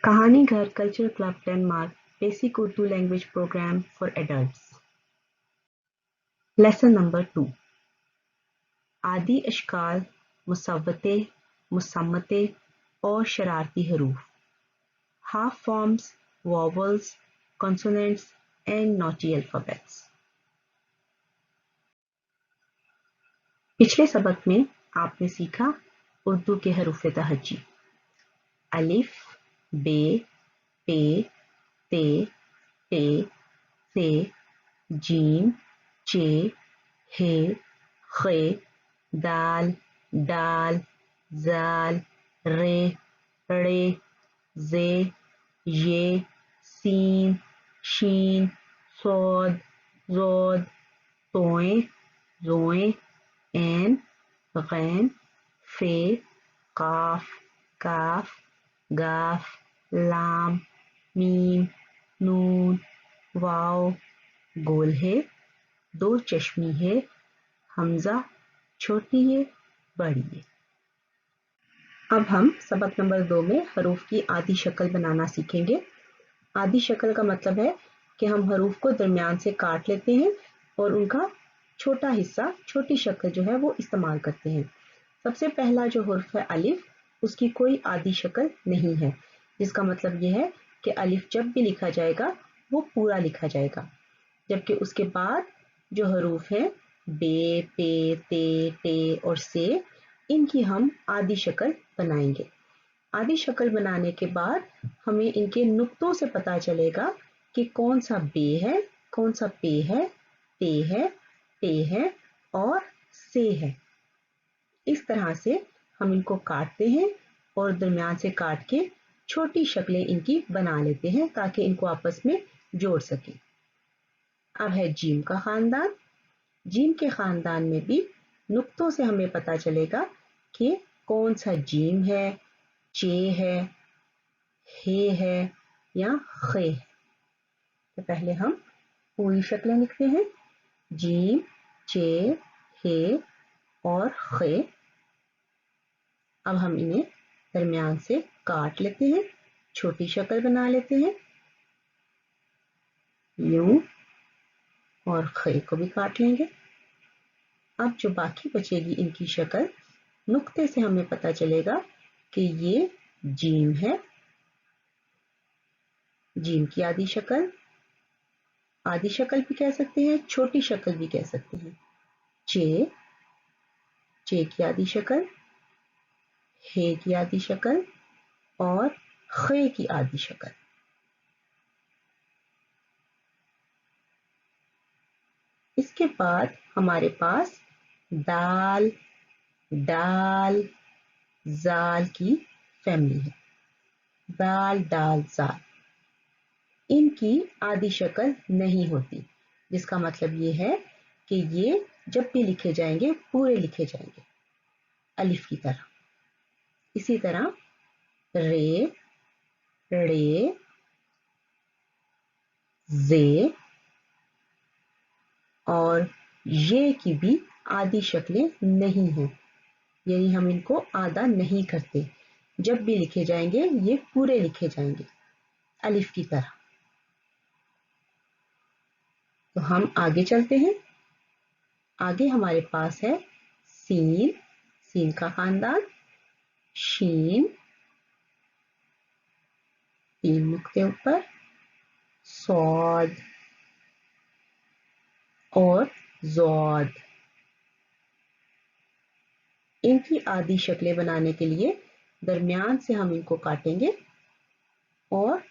कहानी घर culture club Denmark basic Urdu language program for adults. Lesson number 2। आदि अशकाल, मुसव्वते, मुसम्मते और शरारती हरूफ, half forms, vowels, consonants and naughty alphabets. पिछले सबक में आपने सीखा उर्दू के हरूफ तहज्जी, अलिफ, बे, पे, ते, टे, से, जीम, चे, हे, खे, दाल, डाल, जाल, रे, रे, जे, ये, सीन, शीन, सौद, जोद, तोए, जोए, ऐन, गैन, फे, काफ, काफ, गाफ, लाम, मीम, नून, वाव, गोल है, दो चश्मी है, हमजा, छोटी है, बड़ी है। अब हम सबक नंबर 2 में हरूफ की आधी शक्ल बनाना सीखेंगे। आधी शक्ल का मतलब है कि हम हरूफ को दरमियान से काट लेते हैं और उनका छोटा हिस्सा, छोटी शक्ल जो है वो इस्तेमाल करते हैं। सबसे पहला जो हर्फ है अलिफ, उसकी कोई आधी शक्ल नहीं है, जिसका मतलब यह है कि अलिफ जब भी लिखा जाएगा वो पूरा लिखा जाएगा। जबकि उसके बाद जो हरूफ हैं बे, पे, ते, टे और से, इनकी हम आधी शक्ल बनाएंगे। आधी शक्ल बनाने के बाद हमें इनके नुक्तों से पता चलेगा कि कौन सा बे है, कौन सा पे है, ते है, टे है और से है। इस तरह से हम इनको काटते हैं और दरमियान से काट के छोटी शक्लें इनकी बना लेते हैं ताकि इनको आपस में जोड़ सकें। अब है जीम का खानदान। जीम के खानदान में भी नुक्तों से हमें पता चलेगा कि कौन सा जीम है, चे है, हे है या खे है। तो पहले हम पूरी शक्लें लिखते हैं, जीम, चे, हे और खे। अब हम इन्हें दरमियान से काट लेते हैं, छोटी शक्ल बना लेते हैं, यूं, और खे को भी काट लेंगे। अब जो बाकी बचेगी इनकी शक्ल, नुक्ते से हमें पता चलेगा कि ये जीम है। जीम की आधी शक्ल भी कह सकते हैं, छोटी शक्ल भी कह सकते हैं। चे, चे की आधी शक्ल, हे की आधी शक्ल और खे की आधी शक्ल। इसके बाद हमारे पास दाल, डाल, जाल की फैमिली है। दाल, डाल, जाल, इनकी आधी शक्ल नहीं होती, जिसका मतलब ये है कि ये जब भी लिखे जाएंगे पूरे लिखे जाएंगे अलिफ की तरह। इसी तरह रे, रे, जे और ये की भी आधी शक्लें नहीं हैं, यानी हम इनको आधा नहीं करते। जब भी लिखे जाएंगे ये पूरे लिखे जाएंगे अलिफ की तरह। तो हम आगे चलते हैं। आगे हमारे पास है सीन, सीन का खानदान, शीन, तीन नुक्ते ऊपर, सौद और जौद। इनकी आधी शक्लें बनाने के लिए दरमियान से हम इनको काटेंगे और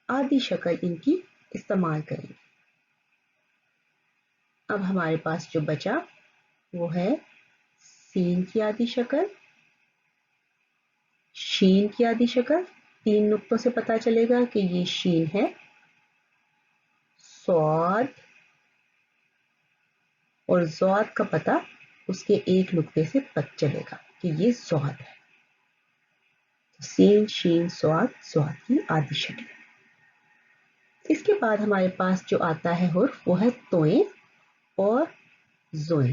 आधी शक्ल इनकी इस्तेमाल करेंगे। अब हमारे पास जो बचा वो है सीन की आधी शक्ल, शीन की आधी शक्ल। तीन नुक्तों से पता चलेगा कि ये शीन है। सौद और जौद का पता उसके एक नुक्ते से पता चलेगा कि ये जौद है। सीन, शीन, सौद, जौद की आधी शक्ल। इसके बाद हमारे पास जो आता है हुर्फ वो है तोए और जोए।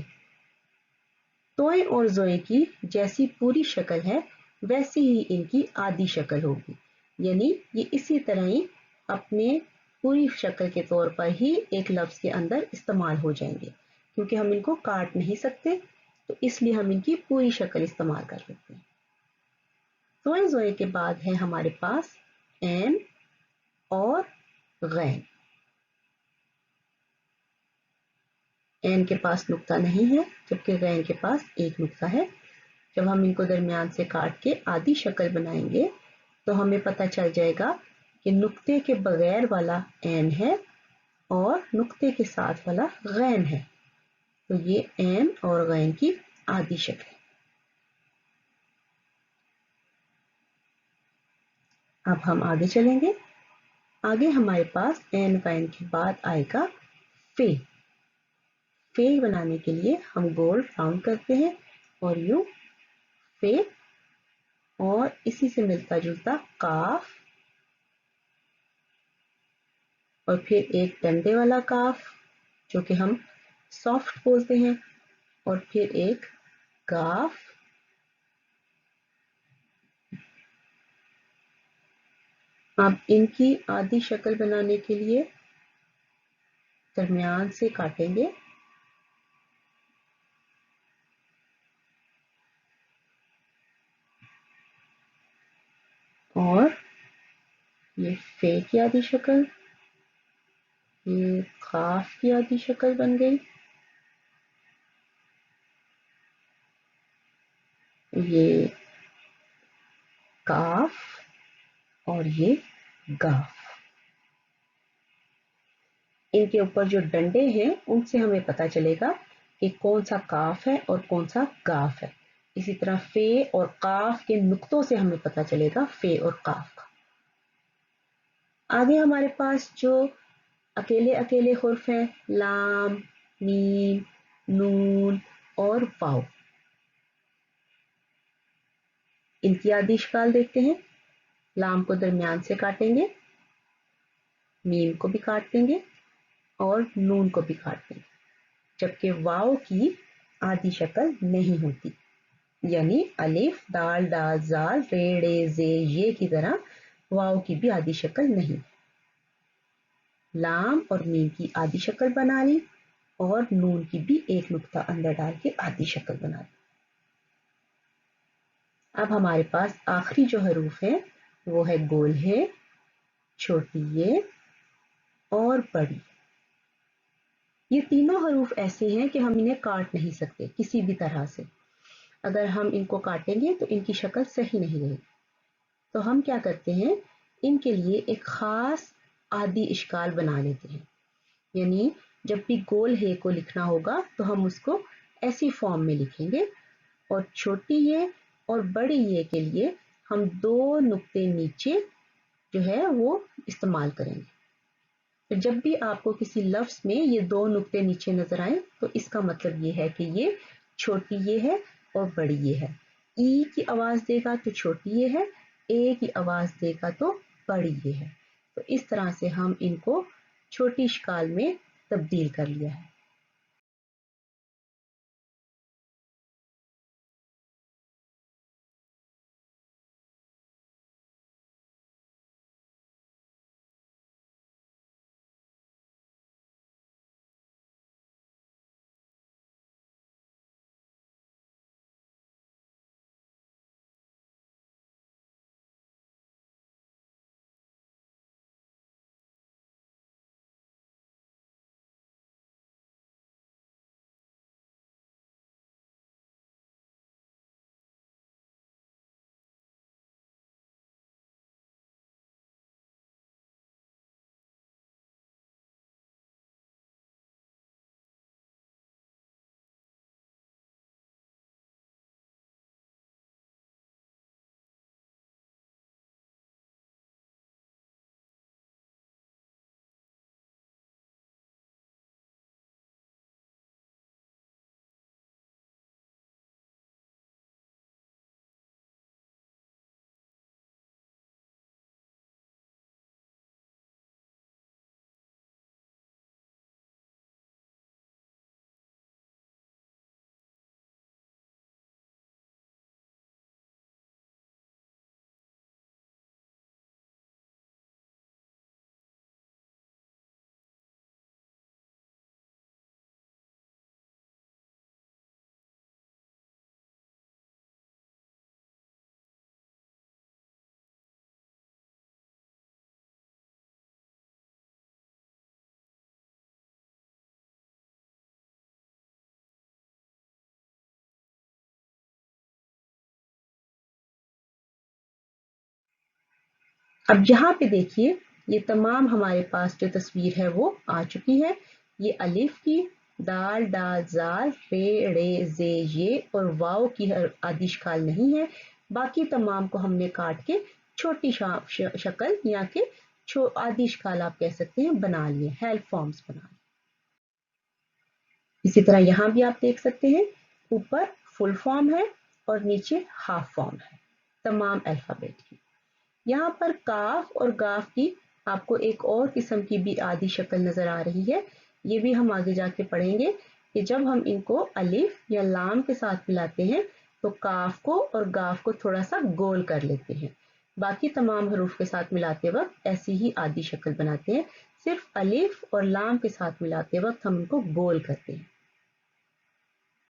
तोए और जोए की जैसी पूरी शक्ल है वैसी ही इनकी आधी शक्ल होगी, یعنی یہ اسی طرح ہی اپنے پوری شکل کے طور پر ہی ایک لفظ کے اندر استعمال ہو جائیں گے، کیونکہ ہم ان کو کاٹ نہیں سکتے تو اس لیے ہم ان کی پوری شکل استعمال کر لیتے ہیں۔ زوئے زوئے کے بعد ہے ہمارے پاس این اور غین۔ این کے پاس نقطہ نہیں ہے جبکہ غین کے پاس ایک نقطہ ہے۔ جب ہم ان کو درمیان سے کاٹ کے آدھی شکل بنائیں گے تو ہمیں پتہ چل جائے گا کہ نقطے کے بغیر والا این ہے اور نقطے کے ساتھ والا غین ہے، تو یہ این اور غین کی آدھی شکل ہے۔ اب ہم آگے چلیں گے، آگے ہمارے پاس این غین کے بعد آئے گا فے۔ فے بنانے کے لیے ہم گول راؤنڈ کرتے ہیں اور یوں فے، اور اسی سے ملتا جلتا کاف، اور پھر ایک ڈنڈے والا کاف جو کہ ہم سافٹ بولتے ہیں، اور پھر ایک کاف، اب ان کی آدھی شکل بنانے کے لیے درمیان سے کاٹیں گے اور یہ فے کی آدھی شکل، یہ قاف کی آدھی شکل بن گئی، یہ کاف اور یہ گاف۔ ان کے اوپر جو ڈنڈے ہیں ان سے ہمیں پتا چلے گا کہ کون سا کاف ہے اور کون سا گاف ہے۔ اسی طرح فے اور قاف کے نقطوں سے ہمیں پتا چلے گا فے اور قاف کا۔ آگے ہمارے پاس جو اکیلے اکیلے حرف ہیں، لام، میم، نون اور واو، ان کی آدھی اشکال دیکھتے ہیں۔ لام کو درمیان سے کاٹیں گے، میم کو بھی کاٹ دیں گے اور نون کو بھی کاٹ دیں گے، جبکہ واو کی آدھی شکل نہیں ہوتی، یعنی الف، دال، ڈال، زال، رے، ڑے، زے، یہ کی طرح واو کی بھی آدھی شکل نہیں۔ لام اور میم کی آدھی شکل بنا لی اور نون کی بھی ایک نقطہ اندر ڈال کے آدھی شکل بنا لی۔ اب ہمارے پاس آخری جو حروف ہیں وہ ہے گول ہے، چھوٹی یہ اور بڑی۔ یہ تینوں حروف ایسے ہیں کہ ہم انہیں کاٹ نہیں سکتے کسی بھی طرح سے، اگر ہم ان کو کاٹیں گے تو ان کی شکل صحیح نہیں رہے گی، تو ہم کیا کرتے ہیں، ان کے لیے ایک خاص آدھی اشکال بنا لیتے ہیں، یعنی جب بھی گول ہے کو لکھنا ہوگا تو ہم اس کو ایسی فارم میں لکھیں گے، اور چھوٹی یہ اور بڑی یہ کے لیے ہم دو نقطے نیچے جو ہے وہ استعمال کریں گے۔ تو جب بھی آپ کو کسی لفظ میں یہ دو نقطے نیچے نظر آئیں تو اس کا مطلب یہ ہے کہ یہ چھوٹی یہ ہے اور بڑی یہ ہے۔ ای کی آواز دے گا تو چھوٹی یہ ہے، اے کی آواز دے گا تو بڑی یہ ہے، تو اس طرح سے ہم ان کو چھوٹی اشکال میں تبدیل کر لیا ہے۔ अब यहाँ पे देखिए ये तमाम हमारे पास जो तस्वीर है वो आ चुकी है। ये अलिफ की, दाल डाल जाल रे रे जे ये और वाव की आदि शक्ल नहीं है। बाकी तमाम को हमने काट के छोटी शक्ल या के आदि शक्ल आप कह सकते हैं बना लिए, हेल्प फॉर्म्स बना लिए। इसी तरह यहाँ भी आप देख सकते हैं ऊपर फुल फॉर्म है और नीचे हाफ फॉर्म है तमाम अल्फाबेट की। यहाँ पर काफ और गाफ की आपको एक और किस्म की भी आदि शक्ल नजर आ रही है। ये भी हम आगे जाके पढ़ेंगे कि जब हम इनको अलिफ या लाम के साथ मिलाते हैं तो काफ को और गाफ को थोड़ा सा गोल कर लेते हैं। बाकी तमाम हरूफ के साथ मिलाते वक्त ऐसी ही आदि शक्ल बनाते हैं। सिर्फ अलिफ और लाम के साथ मिलाते वक्त हम इनको गोल करते हैं।